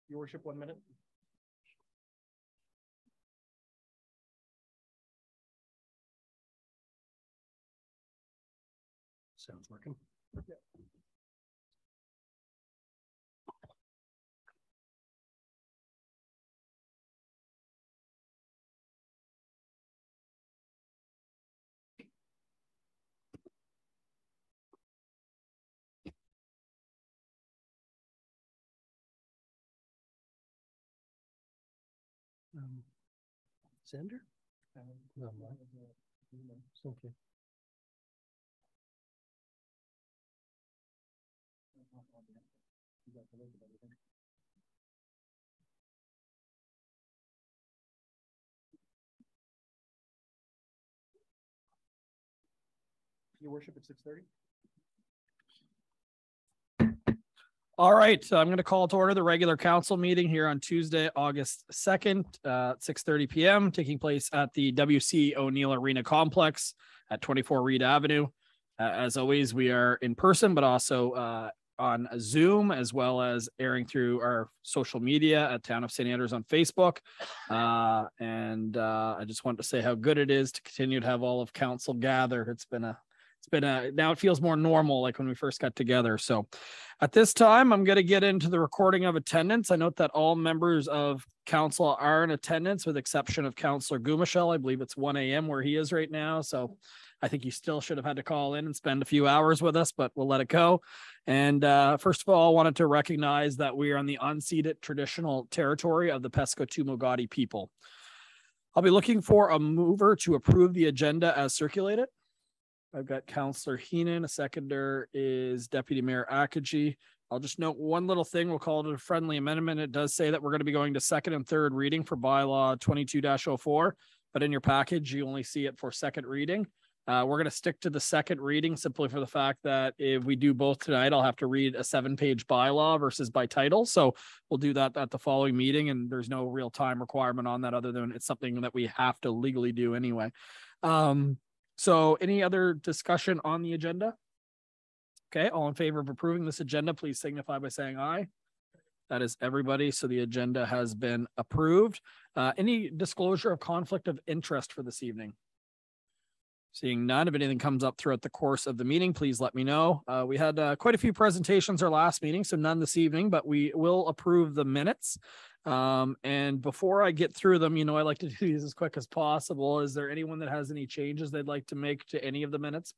Your worship, 1 minute. Sounds working. Yeah. Sender? No, it's okay. Your worship at 6:30. All right, so I'm going to call to order the regular council meeting here on Tuesday, August 2nd, 6:30 p.m., taking place at the W.C. O'Neill Arena Complex at 24 Reed Avenue. As always, we are in person, but also on Zoom, as well as airing through our social media at Town of St. Andrews on Facebook. I just wanted to say how good it is to continue to have all of council gather. Now it feels more normal, like when we first got together. So at this time, I'm going to get into the recording of attendance. I note that all members of council are in attendance with exception of Councillor Gumashel. I believe it's 1 a.m. where he is right now. So I think he still should have had to call in and spend a few hours with us, but we'll let it go. And first of all, I wanted to recognize that we are on the unceded traditional territory of the Passamaquoddy people. I'll be looking for a mover to approve the agenda as circulated. I've got Councillor Heenan. A seconder is Deputy Mayor Akaji. I'll just note one little thing. We'll call it a friendly amendment. It does say that we're going to be going to second and third reading for bylaw 22-04, but in your package, you only see it for second reading. We're going to stick to the second reading simply for the fact that if we do both tonight, I'll have to read a 7-page bylaw versus by title. So we'll do that at the following meeting, and there's no real time requirement on that other than it's something that we have to legally do anyway. So any other discussion on the agenda? Okay, all in favor of approving this agenda, please signify by saying aye. That is everybody. So the agenda has been approved. Any disclosure of conflict of interest for this evening? Seeing none. If anything comes up throughout the course of the meeting, please let me know. We had quite a few presentations our last meeting, so none this evening, but we will approve the minutes. And before I get through them, I like to do these as quick as possible. Is there anyone that has any changes they'd like to make to any of the minutes?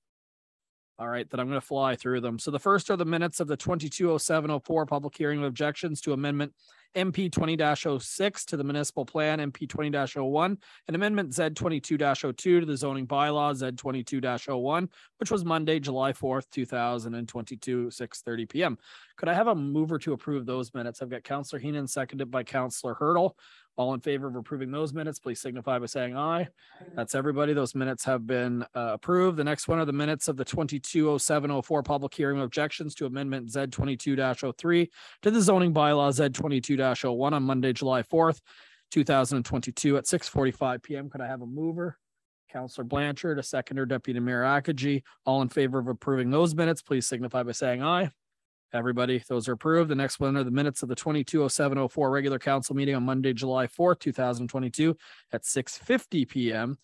All right, then I'm going to fly through them. So the first are the minutes of the 220704 public hearing of objections to amendment MP 20-06 to the municipal plan MP 20-01 and amendment Z 22-02 to the zoning bylaw Z 22-01, which was Monday, July 4th, 2022, 6:30 p.m. Could I have a mover to approve those minutes? I've got Councillor Heenan, seconded by Councillor Hurdle. All in favor of approving those minutes, please signify by saying aye. That's everybody. Those minutes have been approved. The next one are the minutes of the 220704 public hearing of objections to amendment Z 22-03 to the zoning bylaw Z 22-01 on Monday, July 4th, 2022 at 6:45 p.m. Could I have a mover? Councillor Blanchard, a seconder, Deputy Mayor Akaji. All in favor of approving those minutes, please signify by saying aye. Everybody, those are approved. The next one are the minutes of the 220704 regular council meeting on Monday, July 4th, 2022 at 6:50 p.m.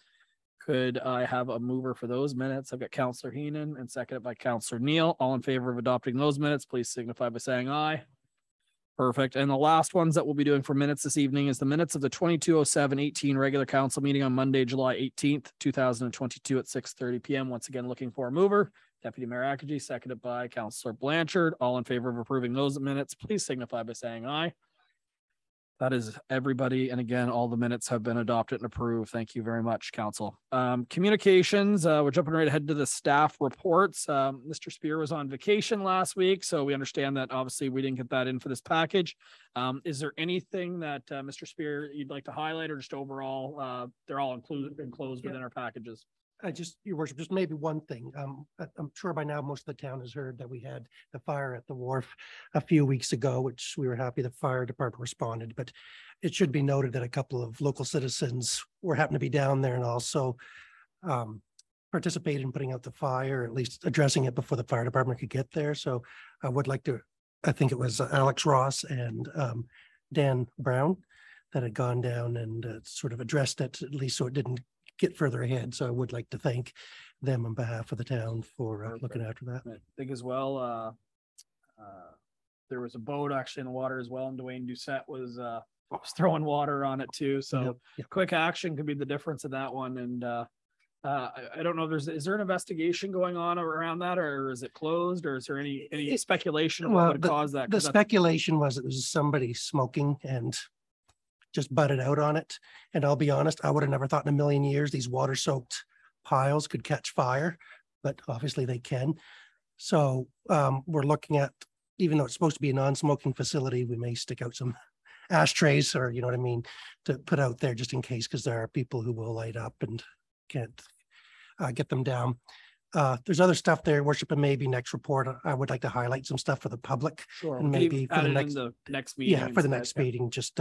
Could I have a mover for those minutes? I've got Councillor Heenan and seconded by Councillor Neal. All in favor of adopting those minutes, please signify by saying aye. Perfect. And the last ones that we'll be doing for minutes this evening is the minutes of the 220718 regular council meeting on Monday, July 18th, 2022 at 6:30 p.m. Once again, looking for a mover. Deputy Mayor Akaji, seconded by Councillor Blanchard. All in favor of approving those minutes, please signify by saying aye. That is everybody. And again, all the minutes have been adopted and approved. Thank you very much, Council. Communications, we're jumping right ahead to the staff reports. Mr. Spear was on vacation last week, so we understand that obviously we didn't get that in for this package. Is there anything that Mr. Spear you'd like to highlight, or just overall, they're all enclosed within our packages? Your worship, just maybe one thing. I'm sure by now most of the town has heard that we had the fire at the wharf a few weeks ago, which we were happy the fire department responded. But it should be noted that a couple of local citizens were happened to be down there and also participated in putting out the fire, or at least addressing it before the fire department could get there. So I would like to, I think it was Alex Ross and Dan Brown that had gone down and sort of addressed it, at least so it didn't get further ahead. So I would like to thank them on behalf of the town for looking after that. I think as well, there was a boat actually in the water as well, and Dwayne Doucette was throwing water on it too. So Yep. quick action could be the difference in that one. And I don't know, is there an investigation going on around that, or is it closed, or is there any speculation of what would cause that? The speculation was it was somebody smoking and just butted out on it. And I'll be honest, I would have never thought in a million years these water soaked piles could catch fire, but obviously they can. So we're looking at, even though it's supposed to be a non-smoking facility, we may stick out some ashtrays, or you know what I mean, to put out there just in case, because there are people who will light up and can't get them down. There's other stuff there, Worship, and maybe next report I would like to highlight some stuff for the public. Sure. And maybe for the next meeting. Yeah, for the next meeting, just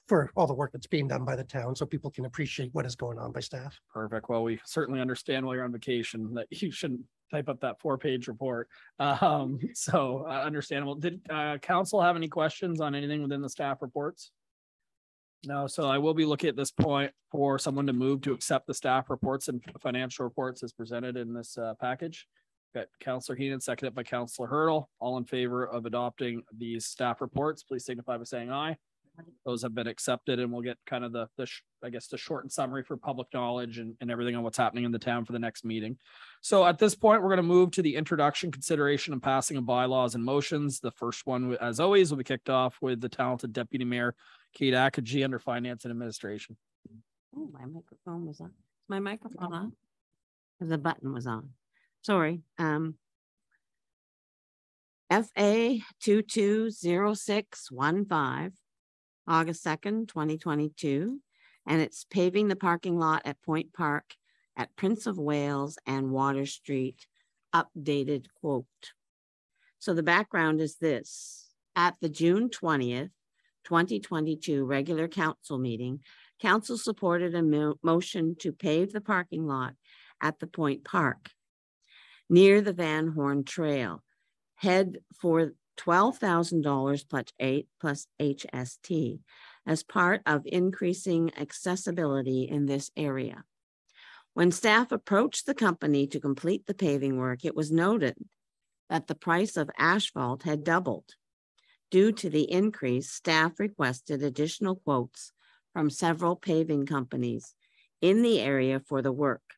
for all the work that's being done by the town, so people can appreciate what is going on by staff. Perfect. Well, we certainly understand while you're on vacation that you shouldn't type up that 4-page report. So understandable. Did council have any questions on anything within the staff reports? No. So I will be looking at this point for someone to move to accept the staff reports and financial reports as presented in this package. Got Councillor Heenan, seconded by Councillor Hurdle. All in favor of adopting these staff reports, please signify by saying aye. Those have been accepted, and we'll get kind of the shortened summary for public knowledge and everything on what's happening in the town for the next meeting. So at this point, we're going to move to the introduction, consideration, and passing of bylaws and motions. The first one, as always, will be kicked off with the talented Deputy Mayor Kate Akagi under Finance and Administration. Oh, my microphone was on. Is my microphone on? The button was on. Sorry. FA 220615. August 2nd, 2022, and it's paving the parking lot at Point Park at Prince of Wales and Water Street, updated quote. So the background is this. At the June 20th, 2022 regular council meeting, council supported a motion to pave the parking lot at the Point Park near the Van Horn Trail. Head for $12,000 plus HST as part of increasing accessibility in this area. When staff approached the company to complete the paving work, it was noted that the price of asphalt had doubled. Due to the increase, staff requested additional quotes from several paving companies in the area for the work.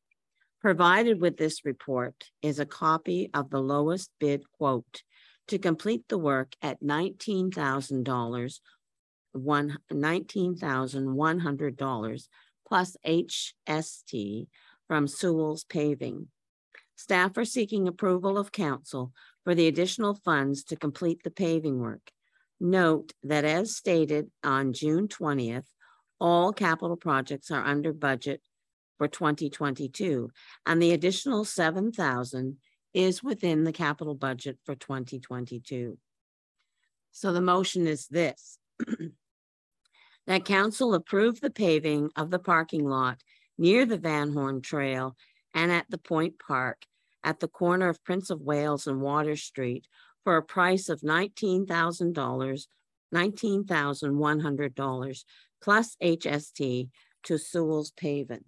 Provided with this report is a copy of the lowest bid quote to complete the work at $19,100 plus HST from Sewell's Paving. Staff are seeking approval of council for the additional funds to complete the paving work. Note that as stated on June 20th, all capital projects are under budget for 2022, and the additional $7,000 is within the capital budget for 2022. So the motion is this, that council approve the paving of the parking lot near the Van Horn Trail and at the Point Park at the corner of Prince of Wales and Water Street for a price of $19,100 plus HST to Sewell's Paving.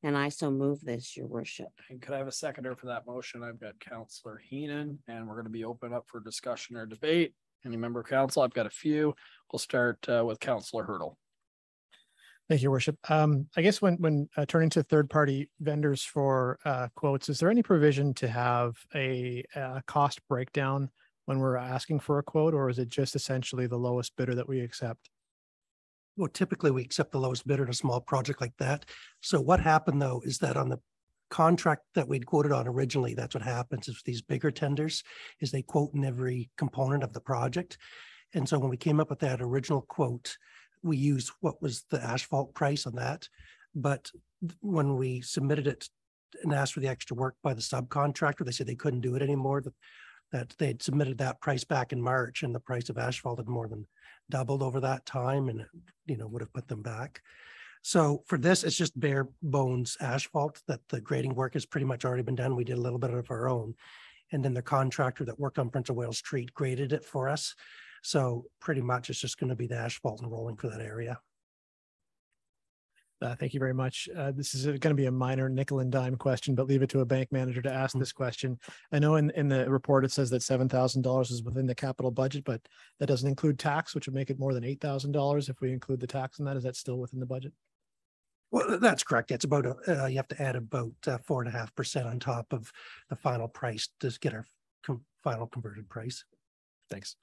And I so move this, your worship. And could I have a seconder for that motion? I've got Councillor Heenan, and we're going to be open up for discussion or debate. Any member of council? I've got a few. We'll start with Councillor Hurdle. Thank you, worship. I guess when turning to third-party vendors for quotes, is there any provision to have a cost breakdown when we're asking for a quote, or is it just essentially the lowest bidder that we accept? Well, typically we accept the lowest bidder in a small project like that. So what happened though is that on the contract that we'd quoted on originally, that's what happens is these bigger tenders is they quote in every component of the project. And so when we came up with that original quote, we used what was the asphalt price on that. But when we submitted it and asked for the extra work by the subcontractor, they said they couldn't do it anymore, that they'd submitted that price back in March, and the price of asphalt had more than doubled over that time, and it, would have put them back. So for this, it's just bare bones asphalt that the grading work has pretty much already been done. We did a little bit of our own. And then the contractor that worked on Prince of Wales Street graded it for us. So pretty much it's just going to be the asphalt and rolling for that area. Thank you very much. This is going to be a minor nickel and dime question, but leave it to a bank manager to ask this question. I know in the report, it says that $7,000 is within the capital budget, but that doesn't include tax, which would make it more than $8,000 if we include the tax in that. Is that still within the budget? Well, that's correct. It's about, you have to add about 4.5% on top of the final price to get our final converted price. Thanks.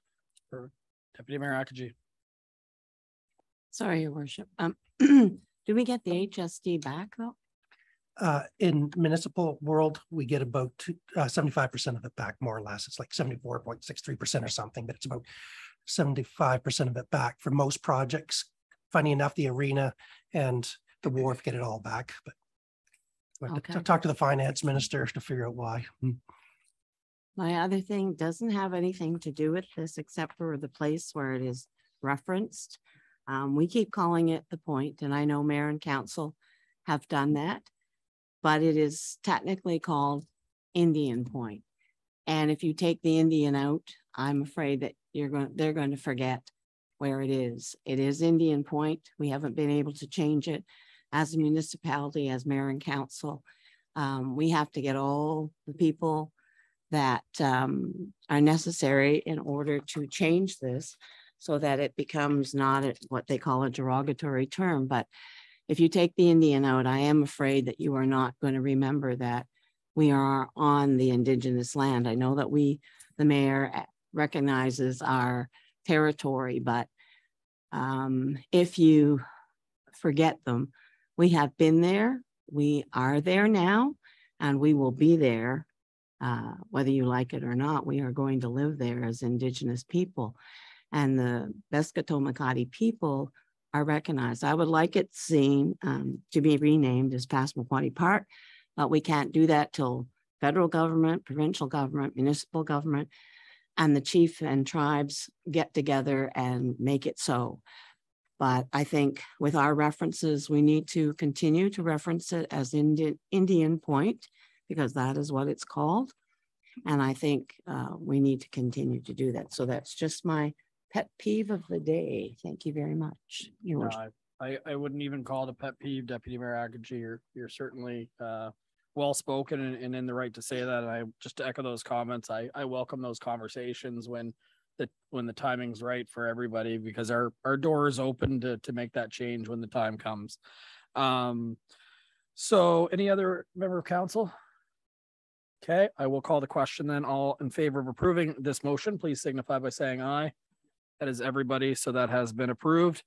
Deputy Mayor Akagi. Sorry, Your Worship. Do we get the HST back though? In municipal world, we get about 75% of it back, more or less. It's like 74.63% or something, but it's about 75% of it back for most projects. Funny enough, the arena and the wharf get it all back, but we'll have to talk to the finance minister to figure out why. My other thing doesn't have anything to do with this except for the place where it is referenced. We keep calling it the Point, and I know mayor and council have done that, but it is technically called Indian Point. And if you take the Indian out, I'm afraid that they're going to forget where it is. It is Indian Point. We haven't been able to change it as a municipality, as mayor and council. We have to get all the people that are necessary in order to change this, so that it becomes not what they call a derogatory term. But if you take the Indian out, I am afraid that you are not going to remember that we are on the Indigenous land. I know that the mayor recognizes our territory, but if you forget them, we have been there, we are there now, and we will be there, whether you like it or not. We are going to live there as Indigenous people. And the Passamaquoddy people are recognized. I would like it seen to be renamed as Passamaquoddy Park, but we can't do that till federal government, provincial government, municipal government, and the chief and tribes get together and make it so. But I think with our references, we need to continue to reference it as Indian Point, because that is what it's called. And I think we need to continue to do that. So that's just my pet peeve of the day. Thank you very much. I wouldn't even call it a pet peeve, Deputy Mayor Akagi. You're certainly well spoken and in the right to say that. And I just to echo those comments, I welcome those conversations when the timing's right for everybody, because our door is open to make that change when the time comes. So any other member of council? Okay, I will call the question then. All in favor of approving this motion, please signify by saying aye. That is everybody, so that has been approved.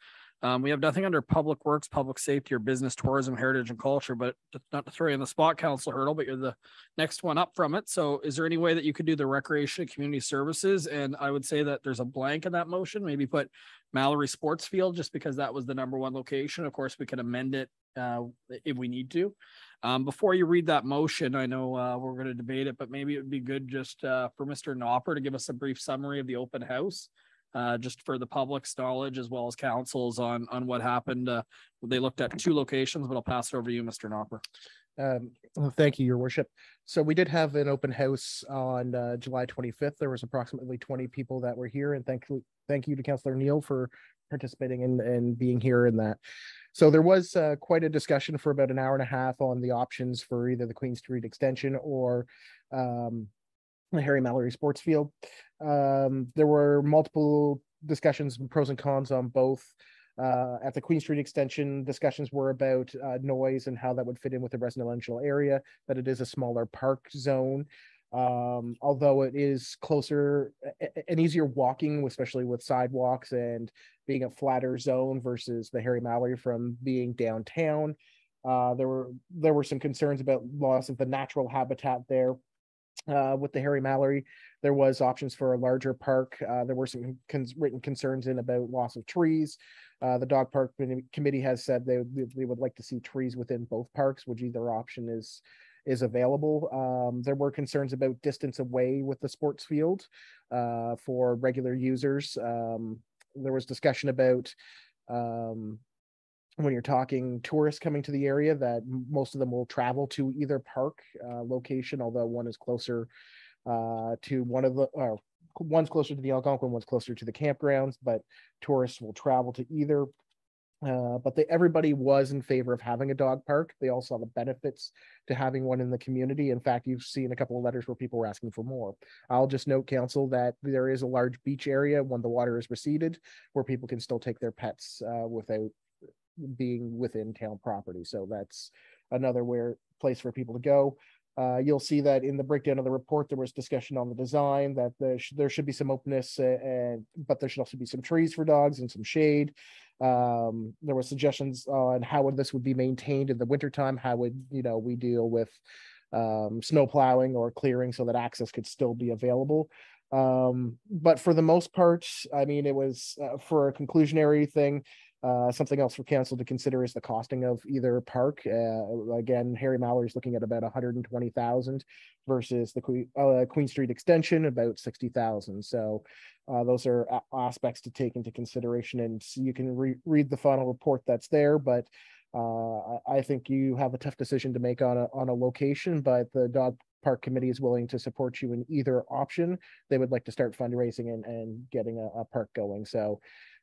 We have nothing under public works, public safety, or business, tourism, heritage, and culture, but not to throw you on the spot, Council Hurdle, but you're the next one up from it. So is there any way that you could do the recreation and community services? And I would say that there's a blank in that motion, maybe put Mallory Sports Field, just because that was the #1 location. Of course, we can amend it if we need to. Before you read that motion, I know we're going to debate it, but maybe it would be good just for Mr. Knopper to give us a brief summary of the open house. Just for the public's knowledge as well as council's on what happened. They looked at 2 locations, but I'll pass it over to you, Mr. Knopper. Well, thank you, Your Worship. So we did have an open house on July 25th. There was approximately 20 people that were here, and thank you to Councillor Neal for participating and being here in that. So there was quite a discussion for about an hour and a half on the options for either the Queen Street extension or the Harry Mallory Sports Field. There were multiple discussions, pros and cons on both. At the Queen Street extension, discussions were about noise and how that would fit in with the residential area, that it is a smaller park zone. Although it is closer and easier walking, especially with sidewalks and being a flatter zone versus the Harry Mallory from being downtown. There were some concerns about loss of the natural habitat there. With the Harry Mallory, there was options for a larger park. There were some written concerns in about loss of trees. The dog park committee has said they would like to see trees within both parks, which either option is available. There were concerns about distance away with the sports field for regular users. There was discussion about when you're talking tourists coming to the area, that most of them will travel to either park location, although one is closer to one of the one's closer to the Algonquin, one's closer to the campgrounds, but tourists will travel to either. But everybody was in favor of having a dog park. They all saw the benefits to having one in the community. In fact, you've seen a couple of letters where people were asking for more. I'll just note, council, that there is a large beach area when the water is receded where people can still take their pets without being within town property. So that's another place for people to go. You'll see that in the breakdown of the report, there was discussion on the design, that there should be some openness, but there should also be some trees for dogs and some shade. There were suggestions on how this would be maintained in the wintertime. How would we deal with snow plowing or clearing so that access could still be available. But for the most part, I mean, it was for a conclusionary thing. Something else for council to consider is the costing of either park. Again, Harry Mallory's looking at about 120,000 versus the Queen Street extension about 60,000. So those are aspects to take into consideration, and so you can read the final report that's there. But I think you have a tough decision to make on a location, but the dog park committee is willing to support you in either option. They would like to start fundraising and getting a park going. So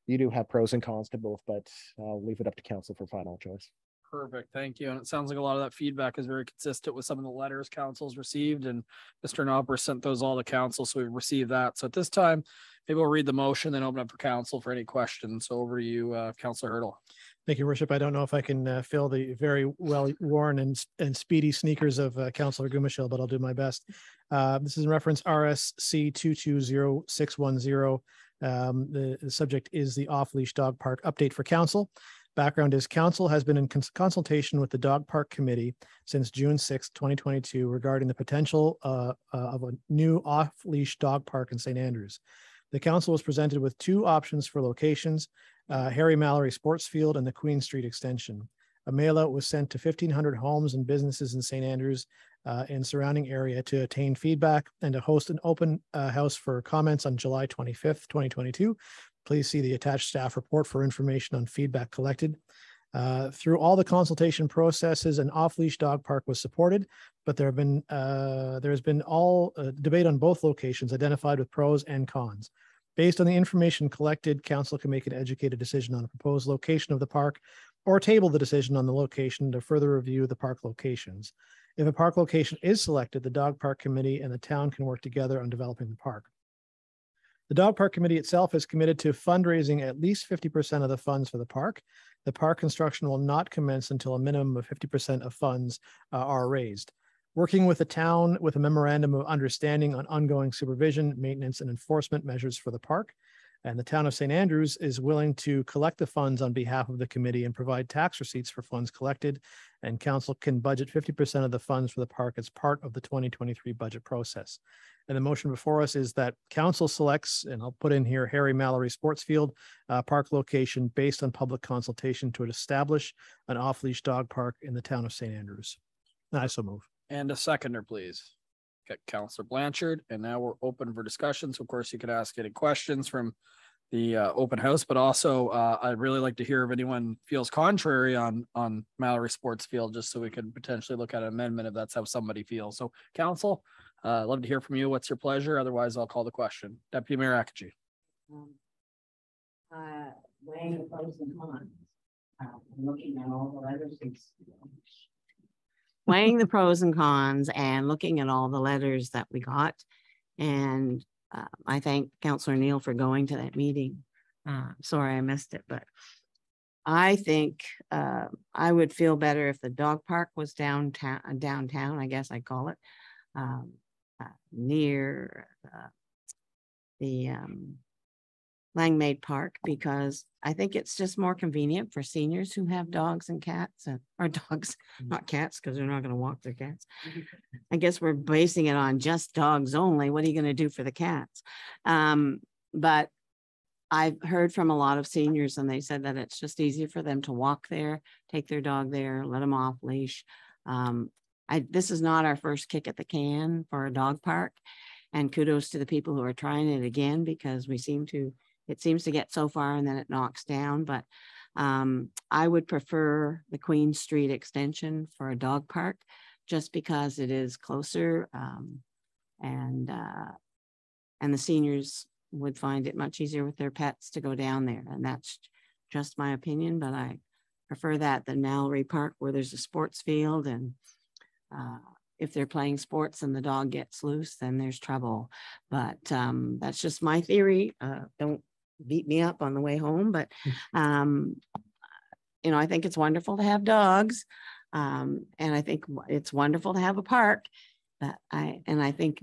you do have pros and cons to both, but I'll leave it up to council for final choice. Perfect. Thank you. And it sounds like a lot of that feedback is very consistent with some of the letters council's received, and Mr. Knopper sent those all to council. So we've received that. So at this time, maybe we'll read the motion, then open up for council for any questions. So over to you, Councillor Hurdle. Thank you, Worship. I don't know if I can fill the very well worn and speedy sneakers of Councillor Gumashil, but I'll do my best. This is in reference RSC 220610. The subject is the off-leash dog park update for council. Background is council has been in consultation with the dog park committee since June 6, 2022 regarding the potential of a new off-leash dog park in St. Andrews. The council was presented with two options for locations, Harry Mallory Sports Field and the Queen Street Extension. A mail out was sent to 1,500 homes and businesses in St. Andrews and surrounding area to obtain feedback and to host an open house for comments on July 25th, 2022. Please see the attached staff report for information on feedback collected. Through all the consultation processes, an off-leash dog park was supported, but there has been debate on both locations identified with pros and cons. Based on the information collected, council can make an educated decision on a proposed location of the park or table the decision on the location to further review the park locations. If a park location is selected, the dog park committee and the town can work together on developing the park. The dog park committee itself is committed to fundraising at least 50% of the funds for the park. The park construction will not commence until a minimum of 50% of funds are raised. Working with the town with a memorandum of understanding on ongoing supervision, maintenance, and enforcement measures for the park. And the town of St. Andrews is willing to collect the funds on behalf of the committee and provide tax receipts for funds collected. And council can budget 50% of the funds for the park as part of the 2023 budget process. And the motion before us is that council selects, and I'll put in here, Harry Mallory Sports Field park location based on public consultation to establish an off-leash dog park in the town of St. Andrews. And I so move. And a seconder, please. Got Councillor Blanchard, and now we're open for discussions. Of course, you could ask any questions from the open house, but also I'd really like to hear if anyone feels contrary on Mallory Sports Field, just so we could potentially look at an amendment if that's how somebody feels. So council, love to hear from you. What's your pleasure? Otherwise, I'll call the question. Deputy Mayor Akaji. Weighing the pros and cons, looking at all the letters. Weighing the pros and cons and looking at all the letters that we got. And I thank Councillor Neal for going to that meeting. Sorry I missed it, but I think I would feel better if the dog park was downtown, I guess I call it, near the Langmaid Park, because I think it's just more convenient for seniors who have dogs and cats, or dogs, not cats, because they're not going to walk their cats. I guess we're basing it on just dogs only. What are you going to do for the cats? But I've heard from a lot of seniors, and they said that it's just easier for them to walk there, take their dog there, let them off leash. This is not our first kick at the can for a dog park, and kudos to the people who are trying it again, because it seems to get so far and then it knocks down. But I would prefer the Queen Street extension for a dog park, just because it is closer. And And the seniors would find it much easier with their pets to go down there. And that's just my opinion, but I prefer that than Mallory Park, where there's a sports field, and if they're playing sports and the dog gets loose, then there's trouble. But that's just my theory. Don't beat me up on the way home, but you know, I think it's wonderful to have dogs, and I think it's wonderful to have a park. But I think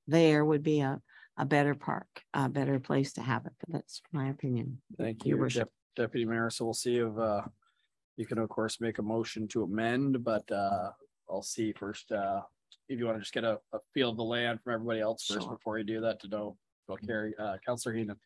there would be a better park, a better place to have it. But that's my opinion. Thank Your you, worship. Deputy Mayor. So we'll see if you can, of course, make a motion to amend, but I'll see first if you want to just get a feel of the land from everybody else first before you do that to know. Go carry Councillor Heenan.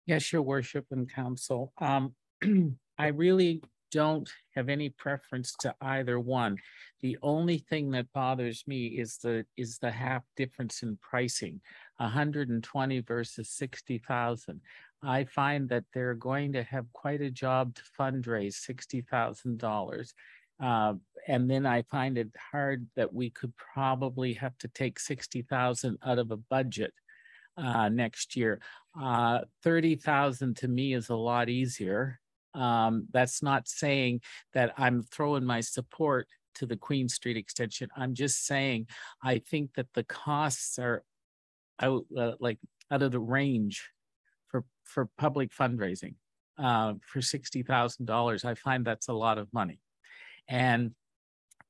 Yes, your worship and council. I really don't have any preference to either one. The only thing that bothers me is the half difference in pricing, 120 versus 60,000. I find that they're going to have quite a job to fundraise $60,000. And then I find it hard that we could probably have to take 60,000 out of a budget next year. 30,000 to me is a lot easier. That's not saying that I'm throwing my support to the Queen Street extension. I'm just saying I think that the costs are out of the range for public fundraising. For $60,000, I find that's a lot of money. And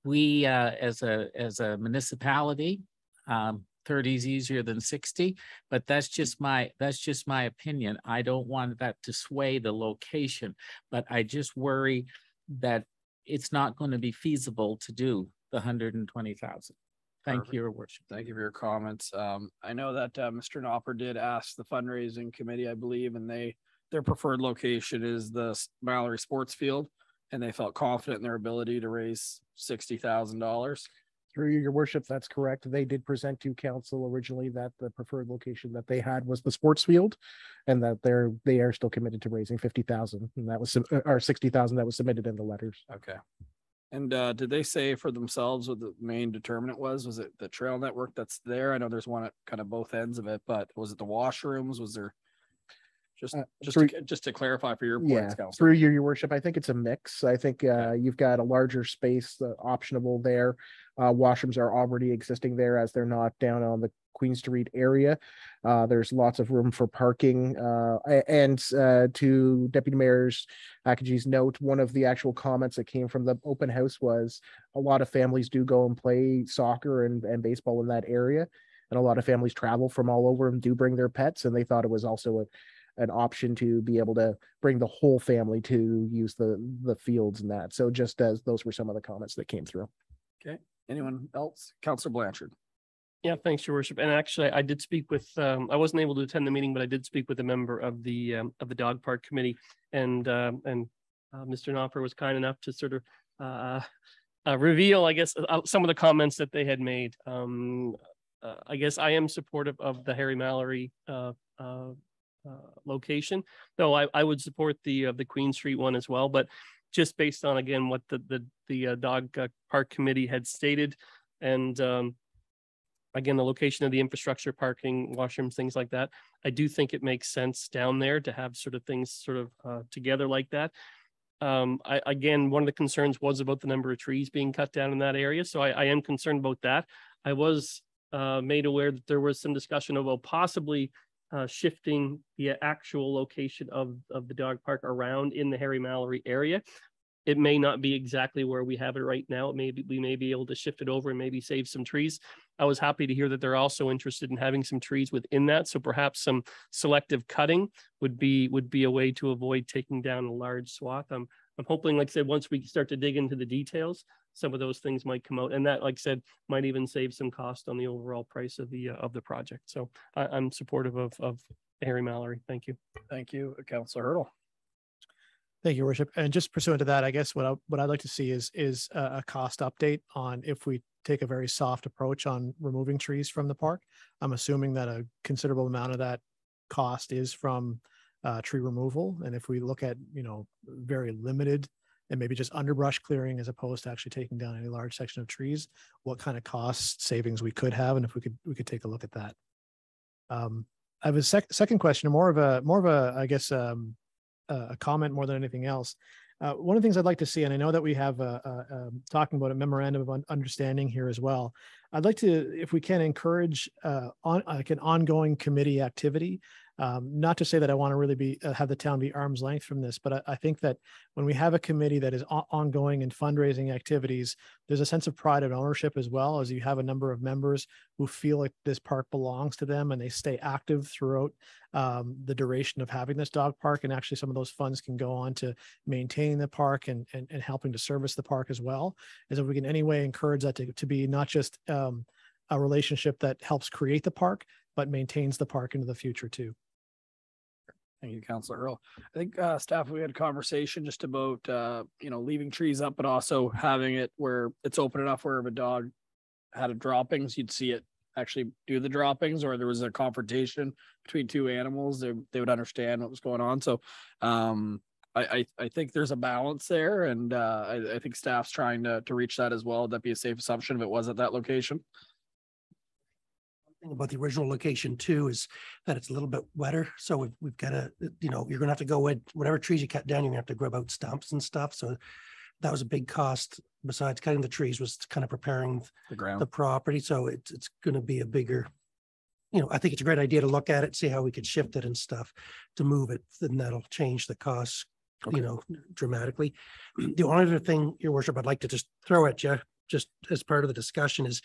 we, as a municipality, 30 is easier than 60, but that's just my opinion. I don't want that to sway the location, but I just worry that it's not going to be feasible to do the 120,000. Thank you, your worship. Thank you for your comments. I know that Mr. Knopper did ask the fundraising committee, I believe, and their preferred location is the Mallory Sports Field, and they felt confident in their ability to raise $60,000. Through your worship, that's correct. They did present to council originally that the preferred location that they had was the sports field, and that they are still committed to raising 50,000, and that was or 60,000 that was submitted in the letters. Okay. And did they say for themselves what the main determinant was? Was it the trail network that's there? I know there's one at kind of both ends of it, but was it the washrooms? Was there just to clarify for your points, Council? Through your worship, I think it's a mix. I think you've got a larger space optionable there. Washrooms are already existing there as they're not down on the Queen Street area. There's lots of room for parking. And to Deputy Mayor Akaji's note, one of the actual comments that came from the open house was a lot of families do go and play soccer and baseball in that area. And a lot of families travel from all over and do bring their pets. And they thought it was also an option to be able to bring the whole family to use the fields and that. So just as those were some of the comments that came through. Okay. Anyone else? Councillor Blanchard. Yeah, thanks, your worship. And actually, I did speak with, I wasn't able to attend the meeting, but I did speak with a member of the dog park committee, and Mr. Knopper was kind enough to sort of reveal, I guess, some of the comments that they had made. I guess I am supportive of the Harry Mallory location, though I would support the Queen Street one as well, but just based on, again, what the dog park committee had stated, and again, the location of the infrastructure, parking, washrooms, things like that, I do think it makes sense down there to have sort of things sort of together like that. Again, one of the concerns was about the number of trees being cut down in that area, so I am concerned about that. I was made aware that there was some discussion about possibly shifting the actual location of the dog park around in the Harry Mallory area. It may not be exactly where we have it right now. We may be able to shift it over and maybe save some trees. I was happy to hear that they're also interested in having some trees within that. So perhaps some selective cutting would be a way to avoid taking down a large swath. I'm hoping, like I said, once we start to dig into the details, some of those things might come out, and that, like I said, might even save some cost on the overall price of the project. So I'm supportive of Harry Mallory. Thank you. Thank you, Councillor Hurdle. Thank you, Worship. And just pursuant to that, I guess what I'd like to see is a cost update on if we take a very soft approach on removing trees from the park. I'm assuming that a considerable amount of that cost is from tree removal. And if we look at, very limited and maybe just underbrush clearing as opposed to actually taking down any large section of trees, what kind of cost savings we could have, and if we could take a look at that. I have a second question, more of a, I guess, a comment more than anything else. One of the things I'd like to see, and I know that we have talking about a memorandum of understanding here as well. I'd like to, if we can, encourage like an ongoing committee activity. Not to say that I want to really be have the town be arm's length from this, but I think that when we have a committee that is ongoing in fundraising activities, there's a sense of pride and ownership, as well as you have a number of members who feel like this park belongs to them and they stay active throughout the duration of having this dog park. And actually some of those funds can go on to maintaining the park and helping to service the park as well. As if we can in any way encourage that to be not just a relationship that helps create the park, but maintains the park into the future too. Thank you, Councillor Earl. I think staff, we had a conversation just about, leaving trees up, but also having it where it's open enough where if a dog had a droppings, you'd see it actually do the droppings, or there was a confrontation between two animals, they would understand what was going on. So I think there's a balance there, and I think staff's trying to reach that as well. That'd be a safe assumption if it was at that location. Thing about the original location too is that it's a little bit wetter, so we've got to, you're gonna have to go with whatever trees you cut down, you're gonna have to grub out stumps and stuff. So that was a big cost besides cutting the trees, was kind of preparing The ground. the property. So it's gonna be a bigger, I think it's a great idea to look at it, see how we could shift it and stuff to move it, then that'll change the costs, Okay. dramatically. The only other thing, Your Worship, I'd like to just throw at you, just as part of the discussion, is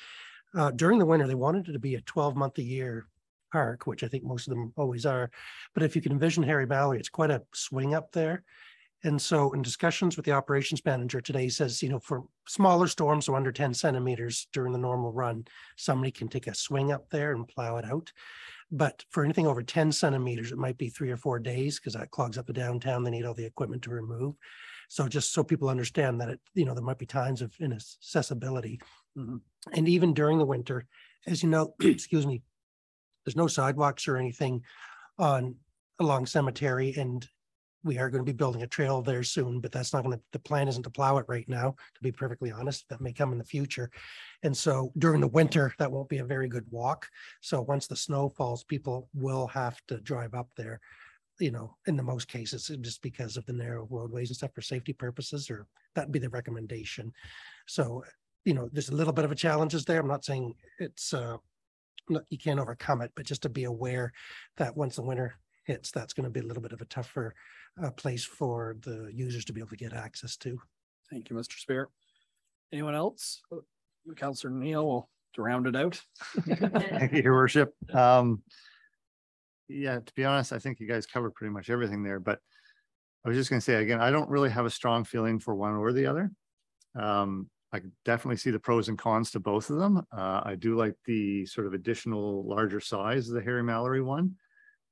during the winter, they wanted it to be a 12-month-a-year park, which I think most of them always are. But if you can envision Harry Mallory, it's quite a swing up there. And so in discussions with the operations manager today, he says, for smaller storms, so under 10 centimeters during the normal run, somebody can take a swing up there and plow it out. But for anything over 10 centimeters, it might be 3 or 4 days, because that clogs up the downtown. They need all the equipment to remove. So just so people understand that there might be times of inaccessibility. Mm-hmm. And even during the winter, as you know, excuse me, there's no sidewalks or anything along Cemetery, and we are going to be building a trail there soon, but that's not going to, the plan isn't to plow it right now, to be perfectly honest. That may come in the future. And so during the winter, that won't be a very good walk. So once the snow falls, people will have to drive up there, in the most cases, just because of the narrow roadways and stuff for safety purposes, or that'd be the recommendation. So, there's a little bit of a challenges there. I'm not saying it's, you can't overcome it, but just to be aware that once the winter hits, that's going to be a little bit of a tougher place for the users to be able to get access to. Thank you, Mr. Spear. Anyone else? Councillor Neal, to round it out. Thank you, Your Worship. Yeah, to be honest, I think you guys covered pretty much everything there, but I was just going to say again, I don't really have a strong feeling for one or the other. I could definitely see the pros and cons to both of them. I do like the sort of additional larger size of the Harry Mallory one.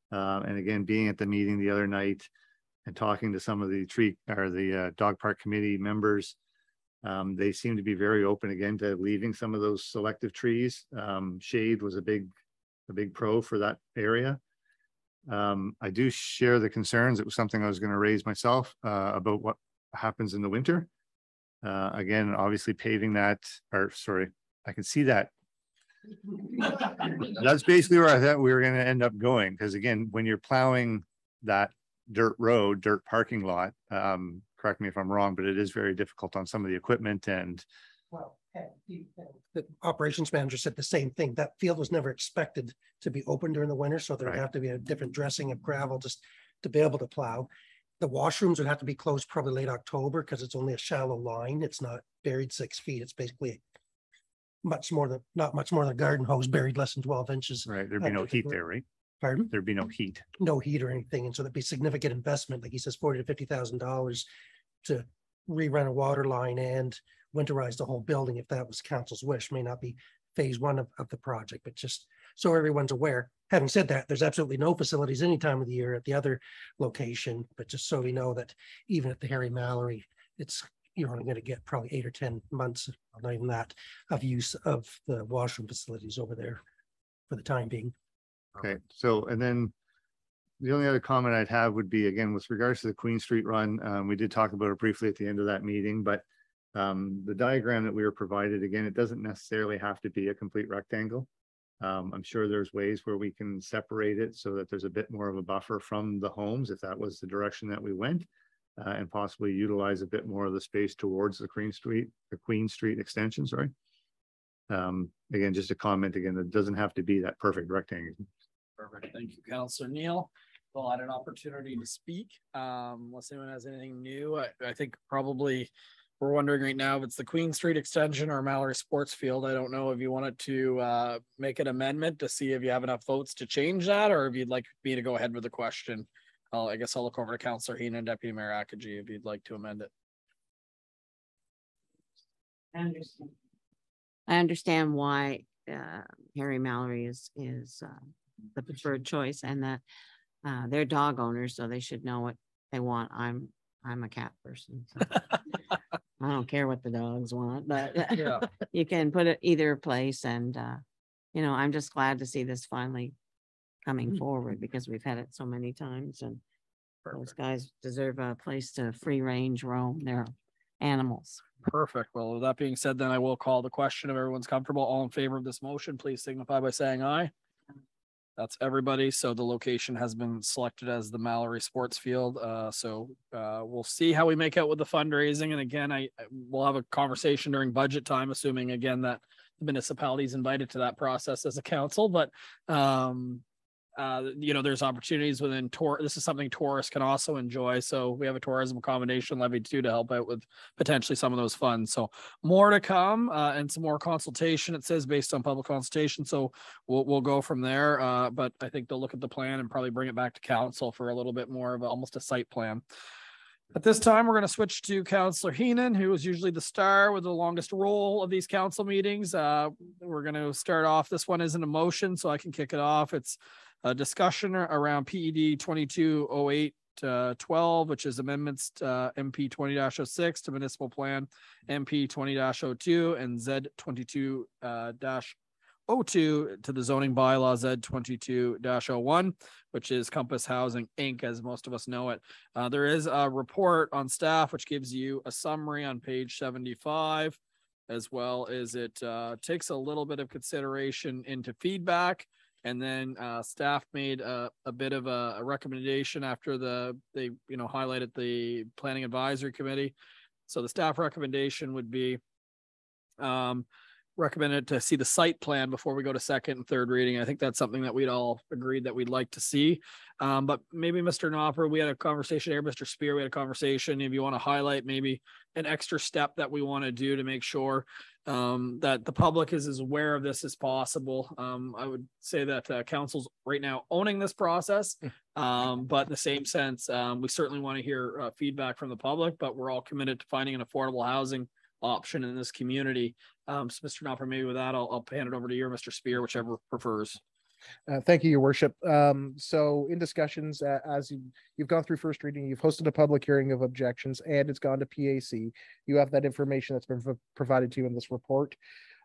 And again, being at the meeting the other night and talking to some of the dog park committee members, they seem to be very open again to leaving some of those selective trees. Shade was a big pro for that area. I do share the concerns. It was something I was going to raise myself about what happens in the winter. Again, obviously paving that, I can see that. That's basically where I thought we were going to end up going. Because again, when you're plowing that dirt parking lot, correct me if I'm wrong, but it is very difficult on some of the equipment. And well, the operations manager said the same thing. That field was never expected to be open during the winter, so there would have to be a different dressing of gravel just to be able to plow. The washrooms would have to be closed probably late October, because it's only a shallow line. It's not buried 6 feet. It's basically not much more than a garden hose buried less than 12 inches. right, there'd be no heat there, right? Pardon? There'd be no heat. No heat or anything. And so that'd be significant investment, like he says, $40,000 to $50,000 to rerun a water line and winterize the whole building. If that was council's wish, may not be phase one of the project, but just so everyone's aware. Having said that, there's absolutely no facilities any time of the year at the other location, but just so we know that even at the Harry Mallory, you're only going to get probably 8 or 10 months, not even that, of use of the washroom facilities over there for the time being. Okay, so and then the only other comment I'd have would be, again, with regards to the Queen Street run, we did talk about it briefly at the end of that meeting, but the diagram that we were provided, again, it doesn't necessarily have to be a complete rectangle. I'm sure there's ways where we can separate it so that there's a bit more of a buffer from the homes, if that was the direction that we went, and possibly utilize a bit more of the space towards the Queen Street extension, sorry. Again, just a comment again, it doesn't have to be that perfect rectangle. Perfect. Thank you, Councillor Neal. We'll add an opportunity to speak. Unless anyone has anything new, I think probably we're wondering right now if it's the Queen Street extension or Mallory Sports Field. I don't know if you wanted to make an amendment to see if you have enough votes to change that, or if you'd like me to go ahead with the question. I guess I'll look over to Councillor Heenan and Deputy Mayor Akaji if you'd like to amend it. I understand why Harry Mallory is the preferred choice, and that they're dog owners, so they should know what they want. I'm a cat person, so I don't care what the dogs want, but Yeah. you can put it either place. And you know, I'm just glad to see this finally coming forward, because we've had it so many times, and those guys deserve a place to free range roam their animals. Perfect. Well, with that being said, then I will call the question. If everyone's comfortable, all in favor of this motion, please signify by saying aye. That's everybody. So the location has been selected as the Mallory Sports Field. We'll see how we make out with the fundraising. And again, we'll have a conversation during budget time, assuming again that the municipality is invited to that process as a council. But you know, there's opportunities within this is something tourists can also enjoy. So we have a tourism accommodation levy too to help out with potentially some of those funds. So more to come and some more consultation, it says, based on public consultation. So we'll go from there. But I think they'll look at the plan and probably bring it back to council for a little bit more of almost a site plan. At this time, we're going to switch to Councillor Heenan, who is usually the star with the longest roll of these council meetings. We're going to start off. This one isn't a motion, so I can kick it off. It's a discussion around PED 2208-12, which is amendments to MP 20-06 to municipal plan, MP 20-02, and Z 22-02 to the zoning bylaw Z 22-01, which is Compass Housing Inc., as most of us know it. There is a report on staff which gives you a summary on page 75, as well as it takes a little bit of consideration into feedback. And then staff made a bit of a recommendation after they highlighted the Planning Advisory Committee. So the staff recommendation would be recommended to see the site plan before we go to second and third reading. I think that's something that we'd all agreed that we'd like to see. But maybe Mr. Knopper, we had a conversation here, Mr. Spear, we had a conversation. If you want to highlight maybe an extra step that we want to do to make sure that the public is as aware of this as possible. I would say that council's right now owning this process, but in the same sense, we certainly want to hear feedback from the public, but we're all committed to finding an affordable housing option in this community. So Mr. Knopper, maybe with that, I'll hand it over to you or Mr. Spear, whichever prefers. Thank you, Your Worship. So in discussions, as you've gone through first reading, you've hosted a public hearing of objections, and it's gone to PAC. You have that information that's been provided to you in this report.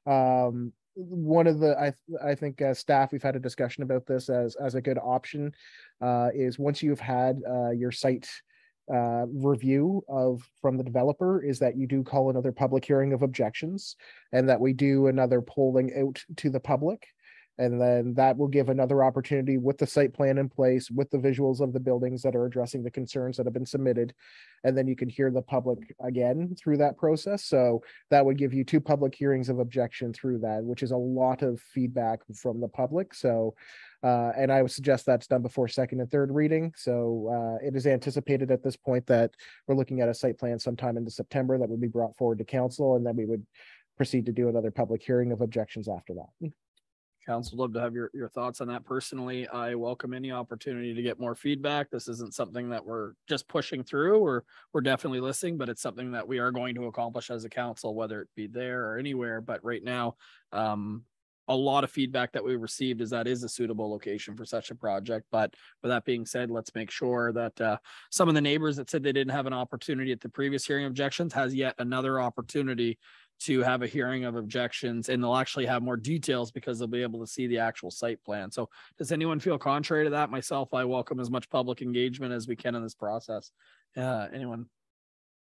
One of the, I think as staff, we've had a discussion about this as a good option, is once you've had your site review from the developer, is that you do call another public hearing of objections, and that we do another polling out to the public. And then that will give another opportunity with the site plan in place, with the visuals of the buildings that are addressing the concerns that have been submitted. And then you can hear the public again through that process. So that would give you 2 public hearings of objection through that, which is a lot of feedback from the public. So, and I would suggest that's done before second and third reading. So it is anticipated at this point that we're looking at a site plan sometime into September that would be brought forward to council, and then we would proceed to do another public hearing of objections after that. Council, love to have your thoughts on that. Personally, I welcome any opportunity to get more feedback. This isn't something that we're just pushing through, or we're definitely listening, but it's something that we are going to accomplish as a council, whether it be there or anywhere. But right now, a lot of feedback that we've received is that is a suitable location for such a project. But with that being said, let's make sure that some of the neighbors that said they didn't have an opportunity at the previous hearing objections has yet another opportunity to have a hearing of objections, and they'll actually have more details because they'll be able to see the actual site plan. So does anyone feel contrary to that? Myself, I welcome as much public engagement as we can in this process. Anyone?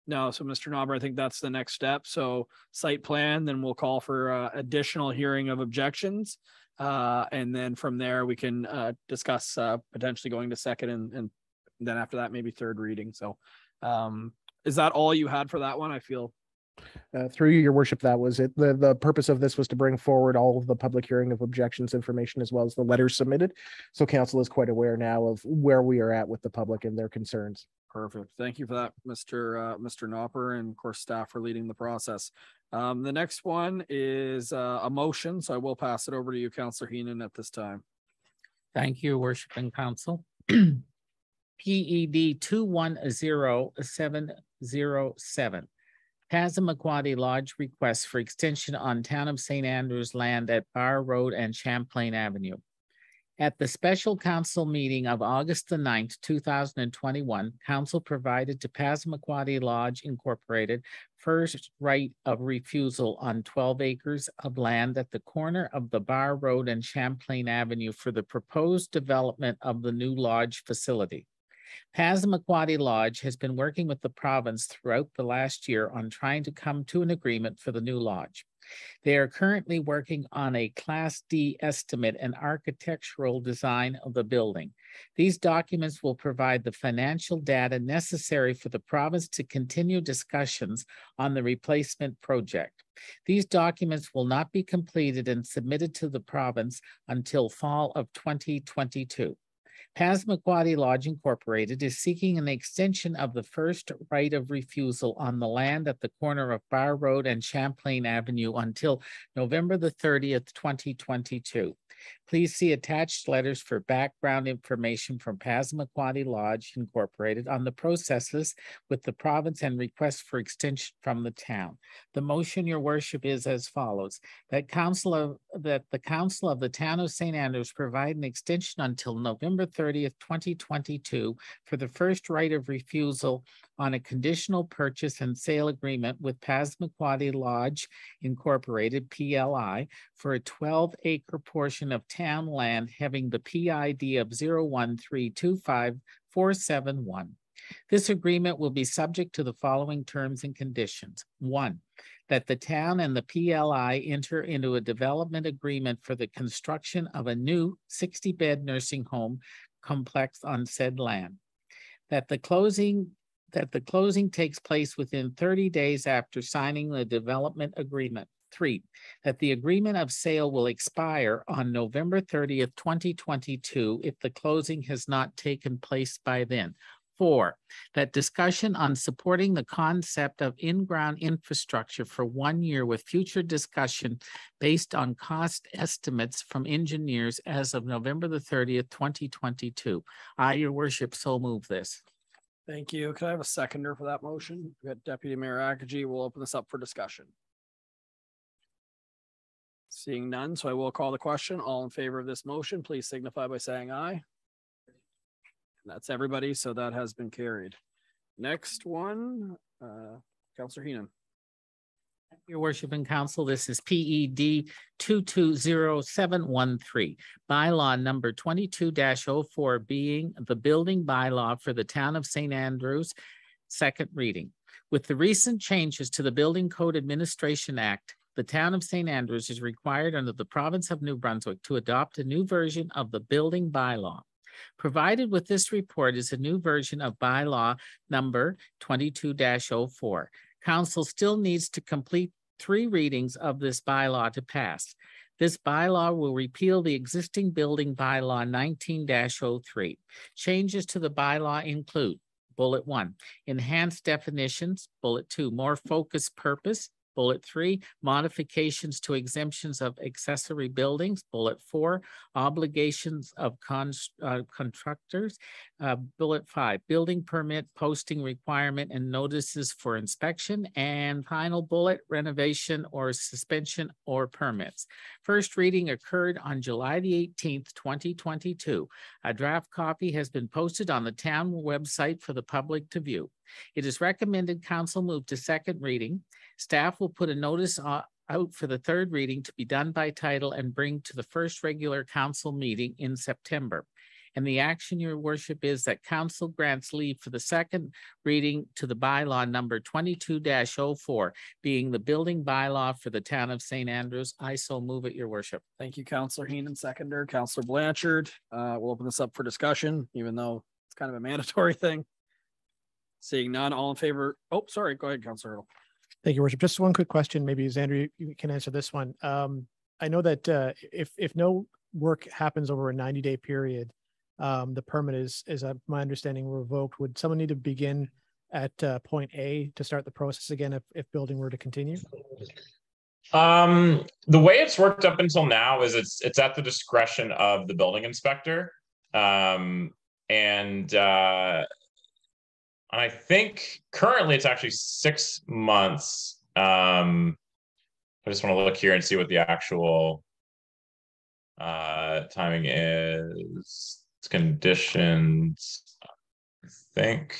No. So Mr. Knobber, I think that's the next step. So site plan, then we'll call for additional hearing of objections. And then from there, we can discuss potentially going to second and then after that, maybe third reading. So is that all you had for that one? I feel. Through you, your worship, that was it. The purpose of this was to bring forward all of the public hearing of objections information as well as the letters submitted. So council is quite aware now of where we are at with the public and their concerns. Perfect. Thank you for that, Mr. Knopper, and of course staff for leading the process. The next one is a motion, so I will pass it over to you, Councillor Heenan, at this time. Thank you, Worship and Council. PED 210707. Passamaquoddy Lodge request for extension on Town of St. Andrews land at Bar Road and Champlain Avenue. At the special council meeting of August the 9th, 2021, council provided to Passamaquoddy Lodge Incorporated first right of refusal on 12 acres of land at the corner of the Bar Road and Champlain Avenue for the proposed development of the new lodge facility. Passamaquoddy Lodge has been working with the province throughout the last year on trying to come to an agreement for the new lodge. They are currently working on a Class D estimate and architectural design of the building. These documents will provide the financial data necessary for the province to continue discussions on the replacement project. These documents will not be completed and submitted to the province until fall of 2022. Passamaquoddy Lodge Incorporated is seeking an extension of the first right of refusal on the land at the corner of Bar Road and Champlain Avenue until November the 30th, 2022. Please see attached letters for background information from Passamaquoddy Lodge Incorporated on the processes with the province and requests for extension from the town. The motion, your worship, is as follows: that the council of the Town of St. Andrews provide an extension until November 30th, 2022 for the first right of refusal on a conditional purchase and sale agreement with Passamaquoddy Lodge Incorporated, PLI, for a 12-acre portion of town land having the PID of 013255471. This agreement will be subject to the following terms and conditions. 1, that the town and the PLI enter into a development agreement for the construction of a new 60-bed nursing home complex on said land. That the closing takes place within 30 days after signing the development agreement. 3, that the agreement of sale will expire on November 30th, 2022 if the closing has not taken place by then. 4, that discussion on supporting the concept of in-ground infrastructure for 1 year with future discussion based on cost estimates from engineers as of November the 30th, 2022. I, your worship, so move this. Thank you. Can I have a seconder for that motion? We got Deputy Mayor Akaji. We'll open this up for discussion. Seeing none, so I will call the question. All in favor of this motion, please signify by saying aye. And that's everybody, so that has been carried. Next one, Councillor Heenan. Your worship and council, this is PED 220713, bylaw number 22-04, being the building bylaw for the Town of St. Andrews, second reading. With the recent changes to the Building Code Administration Act, the Town of St. Andrews is required under the province of New Brunswick to adopt a new version of the building bylaw. Provided with this report is a new version of bylaw number 22-04. Council still needs to complete 3 readings of this bylaw to pass. This bylaw will repeal the existing building bylaw 19-03. Changes to the bylaw include: bullet 1, enhanced definitions; bullet 2, more focused purpose; bullet 3, modifications to exemptions of accessory buildings; bullet 4, obligations of contractors; bullet 5, building permit posting requirement and notices for inspection; and final bullet, renovation or suspension or permits. First reading occurred on July the 18th, 2022. A draft copy has been posted on the town website for the public to view. It is recommended council move to second reading. Staff will put a notice out for the third reading to be done by title and bring to the first regular council meeting in September. And the action, your worship, is that council grants leave for the second reading to the bylaw number 22-04, being the building bylaw for the town of St. Andrews. I so move it, your worship. Thank you, Councillor Heenan, seconder, Councillor Blanchard. We'll open this up for discussion, even though it's kind of a mandatory thing. Seeing none, all in favor. Oh, sorry. Go ahead, Councillor Hurdle. Thank you, worship. Just one quick question. Maybe Xander, you can answer this one. I know that if no work happens over a 90-day period, the permit is my understanding, revoked. Would someone need to begin at point A to start the process again if building were to continue? The way it's worked up until now is it's at the discretion of the building inspector. And I think currently it's actually 6 months. I just want to look here and see what the actual timing is. It's conditions, I think.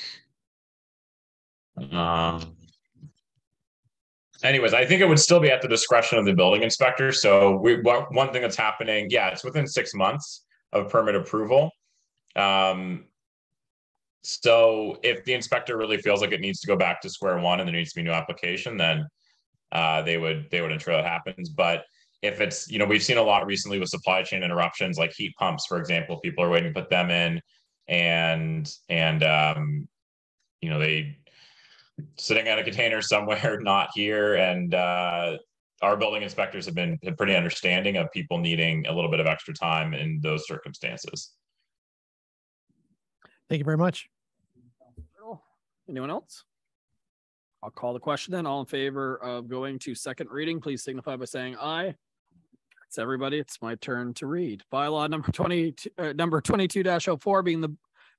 Anyways, I think it would still be at the discretion of the building inspector. So one thing that's happening, yeah, it's within 6 months of permit approval. So if the inspector really feels like it needs to go back to square one and there needs to be a new application, then they would ensure that happens. But if it's, we've seen a lot recently with supply chain interruptions, like heat pumps, for example, people are waiting to put them in, and they sitting at a container somewhere, not here. And our building inspectors have been pretty understanding of people needing a little bit of extra time in those circumstances. Thank you very much. Anyone else? I'll call the question then. All in favor of going to second reading, please signify by saying aye. It's everybody. It's my turn to read. Bylaw number 22-04 being the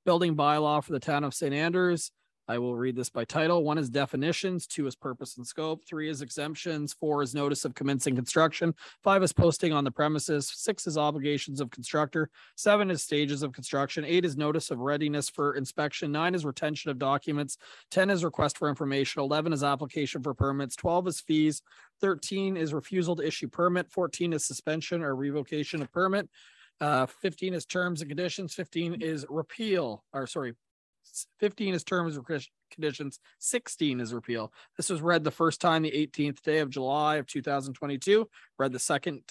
building bylaw for the town of St. Andrews. I will read this by title. 1 is definitions, 2 is purpose and scope, 3 is exemptions, 4 is notice of commencing construction, 5 is posting on the premises, 6 is obligations of constructor, 7 is stages of construction, 8 is notice of readiness for inspection, 9 is retention of documents, 10 is request for information, 11 is application for permits, 12 is fees, 13 is refusal to issue permit, 14 is suspension or revocation of permit, 15 is terms and conditions, 15 is 15 is terms and conditions, 16 is repeal. This was read the first time the 18th day of July of 2022, read the second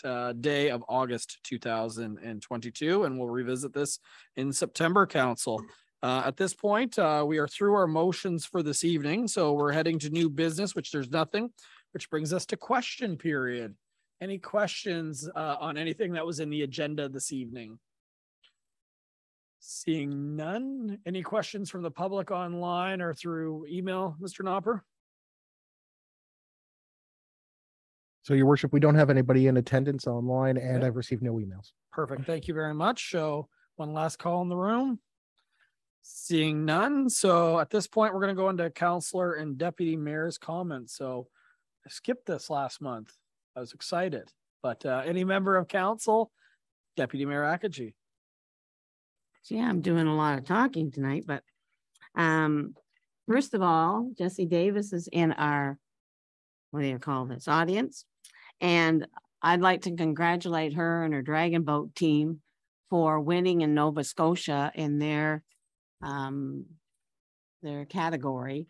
day of August 2022, and we'll revisit this in September, Council. At this point, we are through our motions for this evening, so we're heading to new business, which there's nothing, which brings us to question period. Any questions on anything that was in the agenda this evening? Seeing none. Any questions from the public online or through email, Mr. Knopper? So, Your Worship, we don't have anybody in attendance online, and Okay. I've received no emails. Perfect. Thank you very much. So one last call in the room. Seeing none. So at this point, we're going to go into Councillor and Deputy Mayor's comments. So I skipped this last month. I was excited. But any member of council, Deputy Mayor Akaji. Yeah, I'm doing a lot of talking tonight, but first of all, Jessie Davis is in our, what do you call this, audience? And I'd like to congratulate her and her Dragon Boat team for winning in Nova Scotia in their category,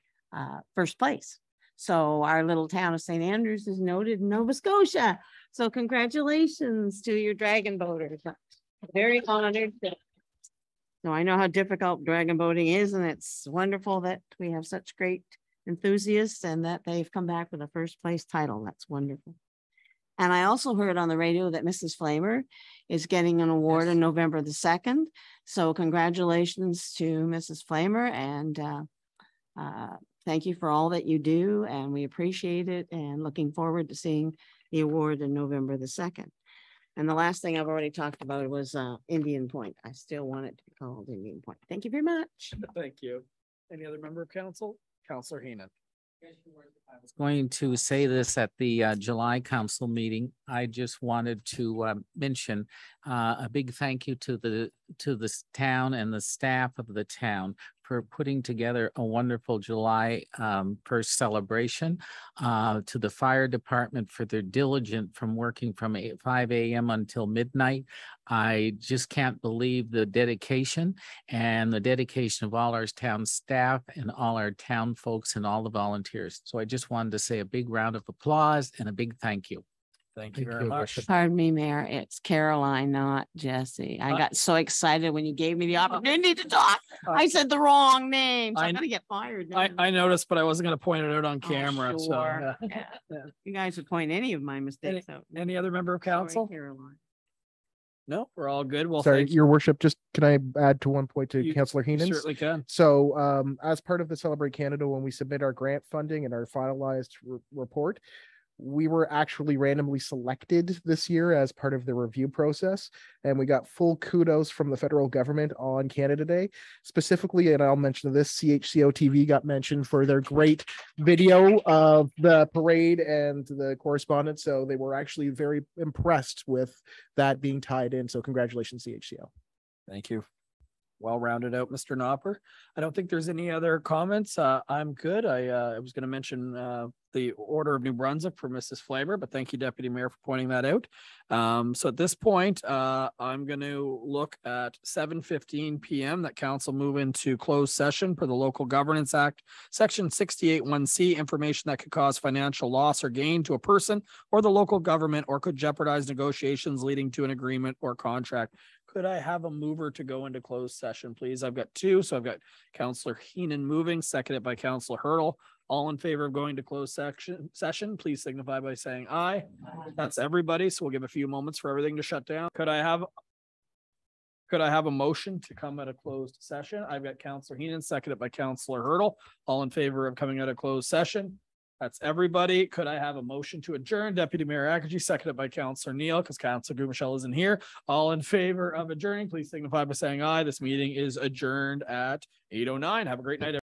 first place. So our little town of St. Andrews is noted in Nova Scotia. So congratulations to your Dragon Boaters. Very honored. So I know how difficult dragon boating is, and it's wonderful that we have such great enthusiasts and that they've come back with a first place title. That's wonderful. And I also heard on the radio that Mrs. Flamer is getting an award on November the 2nd. So congratulations to Mrs. Flamer, and thank you for all that you do, and we appreciate it, and looking forward to seeing the award on November the 2nd. And the last thing I've already talked about was Indian Point. I still want it to be called Indian Point. Thank you very much. Thank you. Any other member of council? Councillor Heenan. I was going to say this at the July council meeting. I just wanted to mention a big thank you to the to this town and the staff of the town for putting together a wonderful July 1st celebration. To the fire department for their diligent from working from 5 a.m. until midnight. I just can't believe the dedication and the dedication of all our town staff and all our town folks and all the volunteers. So I just wanted to say a big round of applause and a big thank you. Thank you very much. Pardon me, Mayor, it's Caroline, not Jesse. I got so excited when you gave me the opportunity to talk. I said the wrong name. So I'm gonna get fired. I noticed, but I wasn't going to point it out on Oh, camera. So sure. yeah. You guys would point any of my mistakes out. Any other member of Sorry, council? Caroline. No, we're all good. Well, Sorry, thank you. your worship, just can I add to one point to You Councillor Heenan? Certainly can. So as part of the Celebrate Canada, when we submit our grant funding and our finalized report, we were actually randomly selected this year as part of the review process, and we got full kudos from the federal government on Canada Day. Specifically, and I'll mention this, CHCO TV got mentioned for their great video of the parade and the correspondence. So they were actually very impressed with that being tied in. So congratulations, CHCO. Thank you. Well rounded out, Mr. Nopper. I don't think there's any other comments. I'm good. I was going to mention the Order of New Brunswick for Mrs. Flavor, but thank you, Deputy Mayor, for pointing that out. So at this point, I'm going to look at 7:15 p.m. that council move into closed session per the Local Governance Act, Section 68(1)(c), information that could cause financial loss or gain to a person or the local government or could jeopardize negotiations leading to an agreement or contract. Could I have a mover to go into closed session, please? I've got two. So I've got Councillor Heenan moving, seconded by Councillor Hurdle. All in favor of going to closed session, please signify by saying aye. That's everybody. So we'll give a few moments for everything to shut down. Could I have a motion to come out of closed session? I've got Councillor Heenan, seconded by Councillor Hurdle. All in favor of coming out of closed session? That's everybody. Could I have a motion to adjourn? Deputy Mayor Akaji, seconded by Councillor Neal, because Councillor Gumashell isn't here. All in favor of adjourning, please signify by saying aye. This meeting is adjourned at 8:09. Have a great night, everyone.